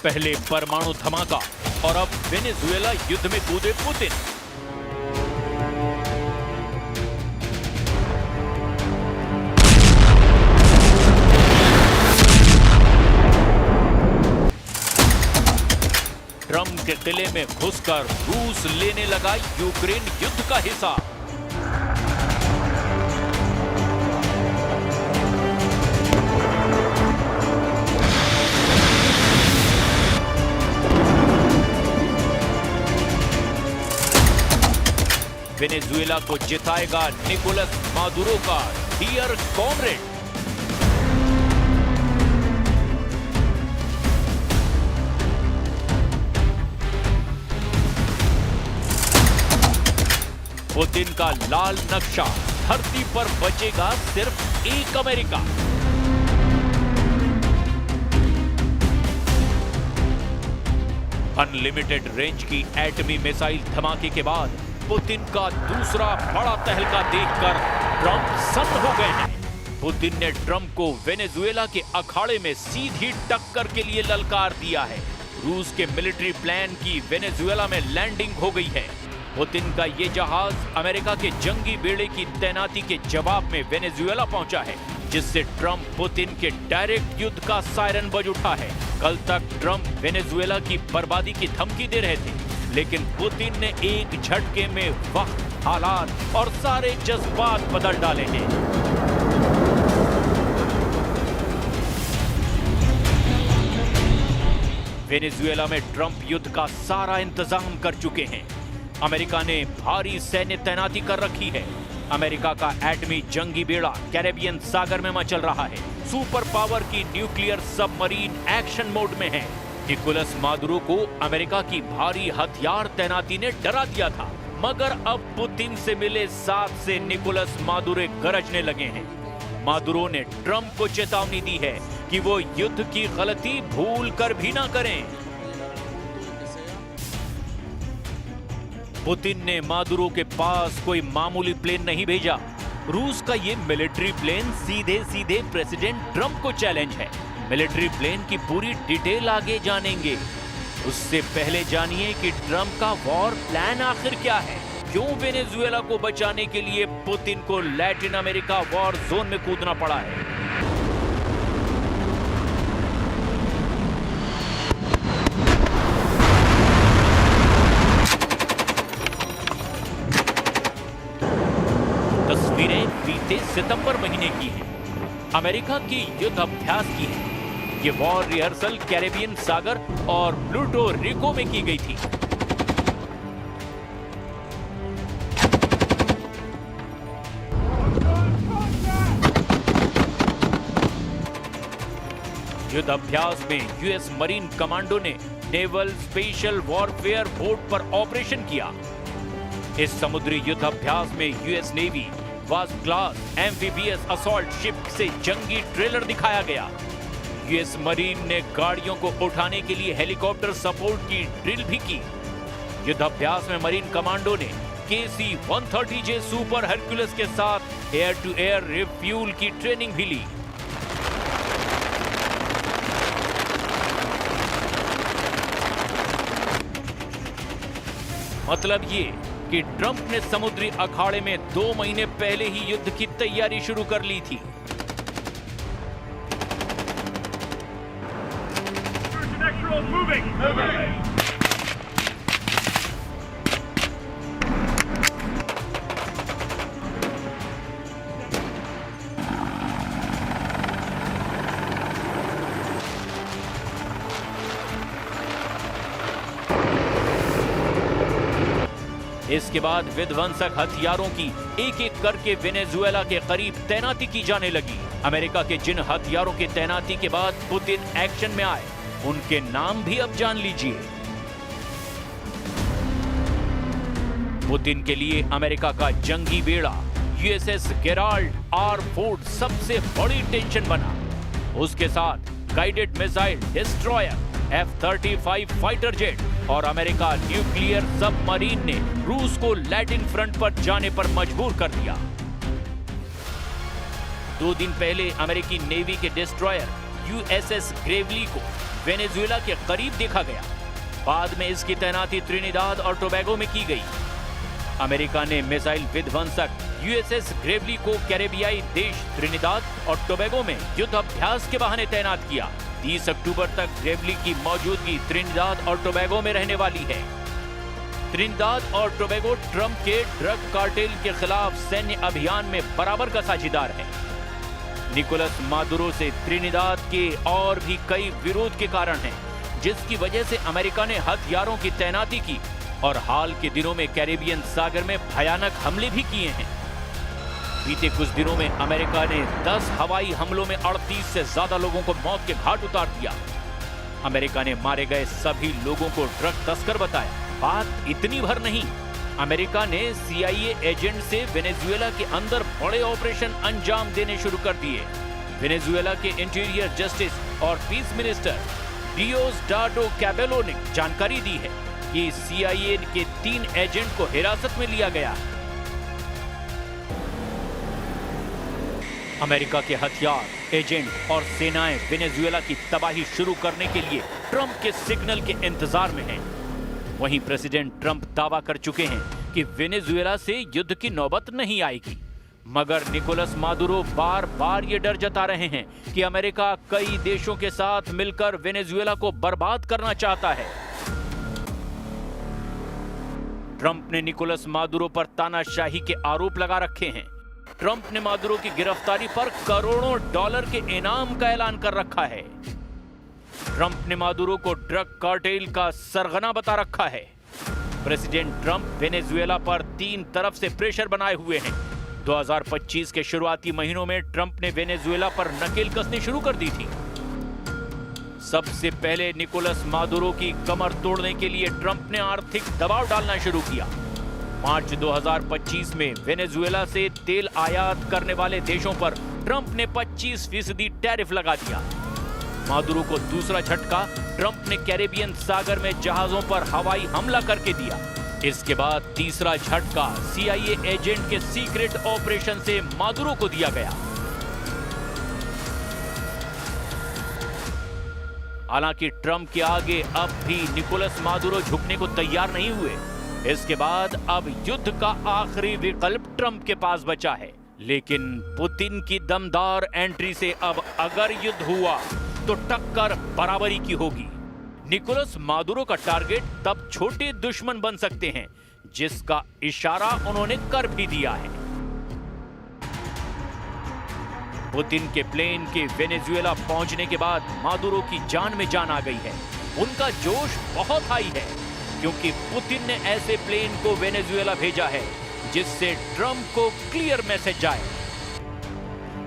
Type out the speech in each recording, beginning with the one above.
पहले परमाणु धमाका और अब वेनेजुएला युद्ध में कूदे पुतिन। ट्रंप के किले में घुसकर रूस लेने लगा यूक्रेन युद्ध का हिस्सा। वेनेजुएला को जिताएगा निकोलस मादुरो का डियर कॉमरेड। पुतिन का लाल नक्शा, धरती पर बचेगा सिर्फ एक अमेरिका। अनलिमिटेड रेंज की एटमी मिसाइल धमाके के बाद पुतिन का दूसरा बड़ा तहलका देखकर ट्रंप सन्न हो गए हैं। पुतिन ने ट्रंप को वेनेजुएला के अखाड़े में सीधी टक्कर के लिए ललकार दिया है। रूस के मिलिट्री प्लान की वेनेजुएला में लैंडिंग हो गई है। पुतिन का ये जहाज अमेरिका के जंगी बेड़े की तैनाती के जवाब में वेनेजुएला पहुंचा है, जिससे ट्रंप पुतिन के डायरेक्ट युद्ध का सायरन बज उठा है। कल तक ट्रंप वेनेजुएला की बर्बादी की धमकी दे रहे थे, लेकिन पुतिन ने एक झटके में वक्त, हालात और सारे जज्बात बदल डाले हैं। वेनेजुएला में ट्रंप युद्ध का सारा इंतजाम कर चुके हैं। अमेरिका ने भारी सैन्य तैनाती कर रखी है। अमेरिका का एटमी जंगी बेड़ा कैरेबियन सागर में मचल रहा है। सुपर पावर की न्यूक्लियर सबमरीन एक्शन मोड में है। निकोलस मादुरो को अमेरिका की भारी हथियार तैनाती ने डरा दिया था, मगर अब पुतिन से मिले साथ से निकोलस मादुरो गरजने लगे हैं। मादुरो ने ट्रंप को चेतावनी दी है कि वो युद्ध की गलती भूल कर भी ना करें। पुतिन ने मादुरो के पास कोई मामूली प्लेन नहीं भेजा। रूस का ये मिलिट्री प्लेन सीधे सीधे प्रेसिडेंट ट्रंप को चैलेंज है। मिलिट्री प्लेन की पूरी डिटेल आगे जानेंगे। उससे पहले जानिए कि ट्रंप का वॉर प्लान आखिर क्या है। क्यों वेनेजुएला को बचाने के लिए पुतिन को लैटिन अमेरिका वॉर जोन में कूदना पड़ा है। तस्वीरें बीते सितंबर महीने की हैं। अमेरिका की युद्ध अभ्यास की है। ये वॉर रिहर्सल कैरेबियन सागर और प्लूटो रिको में की गई थी। युद्ध अभ्यास में यूएस मरीन कमांडो ने नेवल स्पेशल वॉरफेयर बोट पर ऑपरेशन किया। इस समुद्री युद्ध अभ्यास में US navy wasp class amphibious assault ship से जंगी ट्रेलर दिखाया गया। यूएस मरीन ने गाड़ियों को उठाने के लिए हेलीकॉप्टर सपोर्ट की ड्रिल भी की। युद्ध अभ्यास में मरीन कमांडो ने KC-130J सुपर हरक्यूलिस के साथ एयर टू एयर रिफ्यूल की ट्रेनिंग भी ली। मतलब ये कि ट्रंप ने समुद्री अखाड़े में 2 महीने पहले ही युद्ध की तैयारी शुरू कर ली थी। इसके बाद विध्वंसक हथियारों की एक एक करके वेनेजुएला के करीब तैनाती की जाने लगी। अमेरिका के जिन हथियारों की तैनाती के बाद पुतिन एक्शन में आए, उनके नाम भी अब जान लीजिए। पुतिन के लिए अमेरिका का जंगी बेड़ा USS गेराल्ड R. फोर्ड सबसे बड़ी टेंशन बना। उसके साथ guided missile destroyer F-35 fighter jet और अमेरिका न्यूक्लियर सबमरीन ने रूस को लैटिन फ्रंट पर जाने पर मजबूर कर दिया। 2 दिन पहले अमेरिकी नेवी के डिस्ट्रॉयर USS ग्रेवली को वेनेजुएला के करीब देखा गया। बाद में इसकी तैनाती त्रिनिदाद और टोबैगो में की गई। अमेरिका ने मिसाइल विध्वंसक यूएसएस ग्रेवली को कैरेबियाई देश त्रिनिदाद और टोबैगो में युद्ध अभ्यास के बहाने तैनात किया। 30 अक्टूबर तक ग्रेवली की मौजूदगी त्रिनिदाद और टोबैगो में रहने वाली है। त्रिनिदाद और टोबैगो ट्रंप के ड्रग कार्टेल के खिलाफ सैन्य अभियान में बराबर का साझीदार है। निकोलस मादुरो से त्रिनिदाद के और भी कई विरोध के कारण हैं, जिसकी वजह से अमेरिका ने हथियारों की तैनाती की और हाल के दिनों में कैरेबियन सागर में भयानक हमले भी किए हैं। बीते कुछ दिनों में अमेरिका ने 10 हवाई हमलों में 38 से ज्यादा लोगों को मौत के घाट उतार दिया। अमेरिका ने मारे गए सभी लोगों को ड्रग तस्कर बताया। बात इतनी भर नहीं, अमेरिका ने CIA एजेंट से वेनेजुएला के अंदर बड़े ऑपरेशन अंजाम देने शुरू कर दिए। वेनेजुएला के इंटीरियर जस्टिस और पीस मिनिस्टर डियोस्डाडो कैबेलो ने जानकारी दी है कि CIA के 3 एजेंट को हिरासत में लिया गया। अमेरिका के हथियार, एजेंट और सेनाएं वेनेजुएला की तबाही शुरू करने के लिए ट्रंप के सिग्नल के इंतजार में हैं। वहीं प्रेसिडेंट ट्रंप दावा कर चुके हैं कि वेनेजुएला से युद्ध की नौबत नहीं आएगी, मगर निकोलस मादुरो बार बार ये डर जता रहे हैं कि अमेरिका कई देशों के साथ मिलकर वेनेजुएला को बर्बाद करना चाहता है। ट्रंप ने निकोलस मादुरो पर तानाशाही के आरोप लगा रखे हैं। ट्रंप ने मादुरो की गिरफ्तारी पर करोड़ों डॉलर के इनाम का ऐलान कर रखा है। ट्रंप ने मादुरो को ड्रग कार्टेल का सरगना बता रखा है। प्रेसिडेंट ट्रंप वेनेजुएला पर 3 तरफ से प्रेशर बनाए हुए हैं। 2025 के शुरुआती महीनों में ट्रंप ने वेनेजुएला पर नकेल कसनी शुरू कर दी थी। सबसे पहले निकोलस मादुरो की कमर तोड़ने के लिए ट्रंप ने आर्थिक दबाव डालना शुरू किया। मार्च 2025 में वेनेजुएला से तेल आयात करने वाले देशों पर ट्रंप ने 25% टैरिफ लगा दिया। मादुरो को दूसरा झटका ट्रंप ने कैरेबियन सागर में जहाजों पर हवाई हमला करके दिया। इसके बाद तीसरा झटका CIA एजेंट के सीक्रेट ऑपरेशन से मादुरो को दिया गया। हालांकि ट्रंप के आगे अब भी निकोलस मादुरो झुकने को तैयार नहीं हुए। इसके बाद अब युद्ध का आखिरी विकल्प ट्रंप के पास बचा है, लेकिन पुतिन की दमदार एंट्री से अब अगर युद्ध हुआ तो टक्कर बराबरी की होगी। निकोलस मादुरो का टारगेट तब छोटे दुश्मन बन सकते हैं, जिसका इशारा उन्होंने कर भी दिया है। पुतिन के प्लेन के वेनेजुएला पहुंचने के बाद मादुरो की जान में जान आ गई है। उनका जोश बहुत हाई है, क्योंकि पुतिन ने ऐसे प्लेन को वेनेजुएला भेजा है जिससे ट्रंप को क्लियर मैसेज जाए।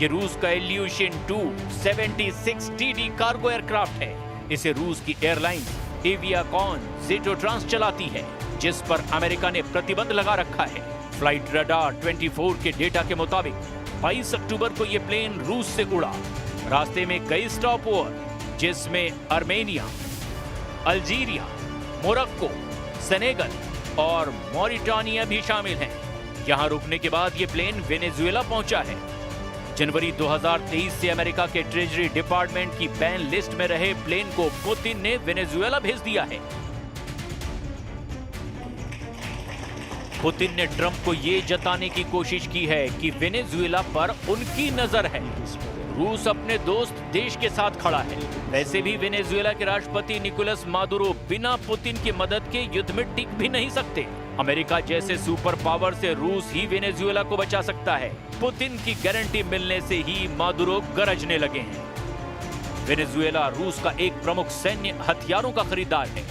ये रूस का इल्यूशन 276TD कार्गो एयरक्राफ्ट है। इसे रूस की एयरलाइन एवियाकॉन जेटोट्रांस चलाती है, जिस पर अमेरिका ने प्रतिबंध लगा रखा है। फ्लाइट रडार 24 के डेटा के मुताबिक 22 अक्टूबर को यह प्लेन रूस से उड़ा। रास्ते में कई स्टॉप ओवर, जिसमें आर्मेनिया, अल्जीरिया, मोरक्को, सेनेगल और मॉरिटानिया भी शामिल हैं। यहां रुकने के बाद यह प्लेन वेनेजुएला पहुंचा है। जनवरी 2023 से अमेरिका के ट्रेजरी डिपार्टमेंट की बैन लिस्ट में रहे प्लेन को पुतिन ने वेनेजुएला भेज दिया है। पुतिन ने ट्रंप को यह जताने की कोशिश की है कि वेनेजुएला पर उनकी नजर है। रूस अपने दोस्त देश के साथ खड़ा है। वैसे भी वेनेजुएला के राष्ट्रपति निकोलस मादुरो बिना पुतिन की मदद के युद्ध में टिक भी नहीं सकते। अमेरिका जैसे सुपर पावर से रूस ही वेनेजुएला को बचा सकता है। पुतिन की गारंटी मिलने से ही मादुरो गरजने लगे हैं। वेनेजुएला रूस का एक प्रमुख सैन्य हथियारों का खरीदार है।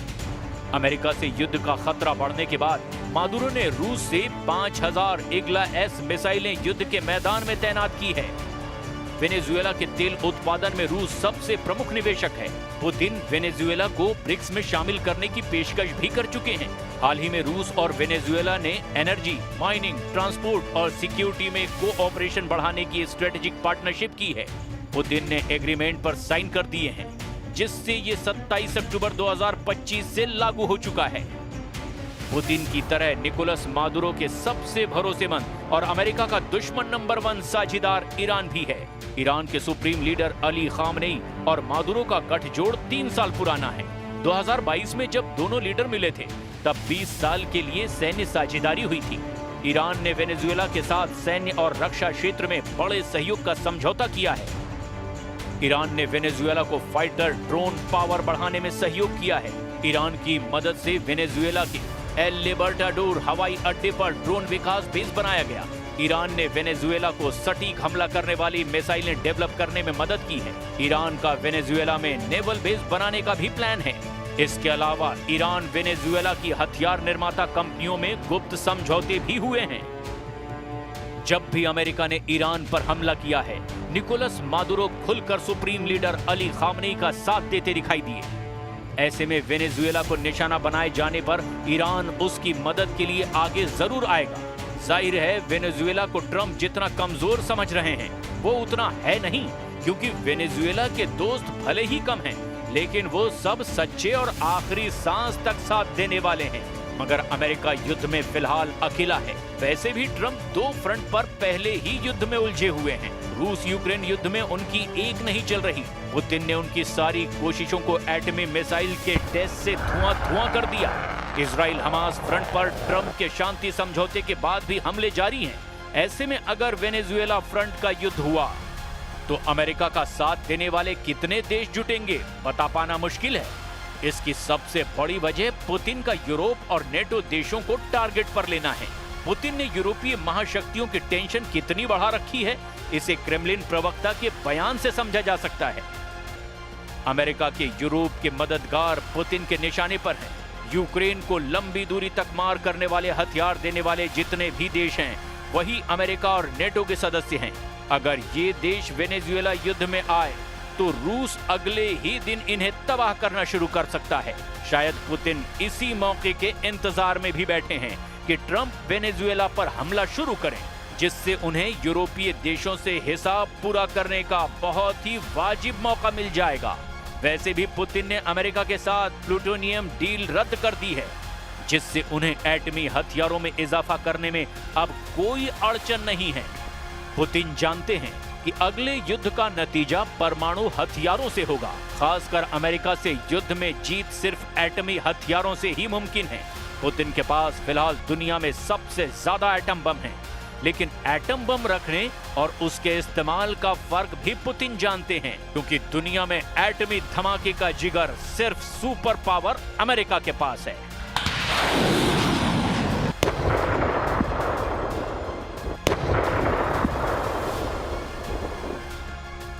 अमेरिका से युद्ध का खतरा बढ़ने के बाद मादुरो ने रूस से 5000 इग्ला-S मिसाइलें युद्ध के मैदान में तैनात की है। वेनेजुएला के तेल उत्पादन में रूस सबसे प्रमुख निवेशक है। पुतिन वेनेजुएला को ब्रिक्स में शामिल करने की पेशकश भी कर चुके हैं। हाल ही में रूस और वेनेजुएला ने एनर्जी, माइनिंग, ट्रांसपोर्ट और सिक्योरिटी में कोऑपरेशन बढ़ाने की स्ट्रेटेजिक पार्टनरशिप की है। पुतिन ने एग्रीमेंट पर साइन कर दिए हैं, जिससे ये 27 अक्टूबर 2025 से लागू हो चुका है। पुतिन की तरह निकोलस मादुरो के सबसे भरोसेमंद और अमेरिका का दुश्मन नंबर 1 साझीदार ईरान भी है। ईरान के सुप्रीम लीडर अली खामनेई और मादुरो का गठजोड़ 3 साल पुराना है। 2022 में जब दोनों लीडर मिले थे तब 20 साल के लिए सैन्य साझेदारी हुई थी। ईरान ने वेनेजुएला के साथ सैन्य और रक्षा क्षेत्र में बड़े सहयोग का समझौता किया है। ईरान ने वेनेजुएला को फाइटर ड्रोन पावर बढ़ाने में सहयोग किया है। ईरान की मदद से वेनेजुएला के एल लिबर्टाडोर हवाई अड्डे पर ड्रोन विकास बेस बनाया गया। ईरान ने वेनेजुएला को सटीक हमला करने वाली मिसाइलें डेवलप करने में मदद की है। ईरान का वेनेजुएला में नेवल बेस बनाने का भी प्लान है। इसके अलावा ईरान वेनेजुएला की हथियार निर्माता कंपनियों में गुप्त समझौते भी हुए हैं। जब भी अमेरिका ने ईरान पर हमला किया है, निकोलस मादुरो खुलकर सुप्रीम लीडर अली खामनेई का साथ देते दिखाई दिए। ऐसे में वेनेजुएला को निशाना बनाए जाने पर ईरान उसकी मदद के लिए आगे जरूर आएगा। जाहिर है वेनेजुएला को ट्रंप जितना कमजोर समझ रहे हैं वो उतना है नहीं, क्योंकि वेनेजुएला के दोस्त भले ही कम हैं, लेकिन वो सब सच्चे और आखिरी सांस तक साथ देने वाले हैं। मगर अमेरिका युद्ध में फिलहाल अकेला है। वैसे भी ट्रंप 2 फ्रंट पर पहले ही युद्ध में उलझे हुए हैं। रूस यूक्रेन युद्ध में उनकी एक नहीं चल रही। पुतिन ने उनकी सारी कोशिशों को एटमी मिसाइल के टेस्ट से धुआं कर दिया। इजराइल हमास फ्रंट पर ट्रंप के शांति समझौते के बाद भी हमले जारी हैं। ऐसे में अगर वेनेजुएला फ्रंट का युद्ध हुआ तो अमेरिका का साथ देने वाले कितने देश जुटेंगे बता पाना मुश्किल है। इसकी सबसे बड़ी वजह पुतिन का यूरोप और नेटो देशों को टारगेट पर लेना है। पुतिन ने यूरोपीय महाशक्तियों की टेंशन कितनी बढ़ा रखी है, इसे क्रेमलिन प्रवक्ता के बयान से समझा जा सकता है। अमेरिका के यूरोप के मददगार पुतिन के निशाने पर हैं। यूक्रेन को लंबी दूरी तक मार करने वाले हथियार देने वाले जितने भी देश हैं, वही अमेरिका और नेटो के सदस्य हैं। अगर ये देश वेनेजुएला युद्ध में आए तो रूस अगले ही दिन इन्हें तबाह करना शुरू कर सकता है। शायद पुतिन इसी मौके के इंतजार में भी बैठे हैं कि ट्रंप वेनेजुएला पर हमला शुरू करें, जिससे उन्हें यूरोपीय देशों से हिसाब पूरा करने का बहुत ही वाजिब मौका मिल जाएगा। वैसे भी पुतिन ने अमेरिका के साथ प्लूटोनियम डील रद्द कर दी है, जिससे उन्हें एटमी हथियारों में इजाफा करने में अब कोई अड़चन नहीं है। पुतिन जानते हैं कि अगले युद्ध का नतीजा परमाणु हथियारों से होगा। खासकर अमेरिका से युद्ध में जीत सिर्फ एटमी हथियारों से ही मुमकिन है। पुतिन के पास फिलहाल दुनिया में सबसे ज्यादा एटम बम हैं, लेकिन एटम बम रखने और उसके इस्तेमाल का फर्क भी पुतिन जानते हैं, क्योंकि दुनिया में एटमी धमाके का जिगर सिर्फ सुपर पावर अमेरिका के पास है।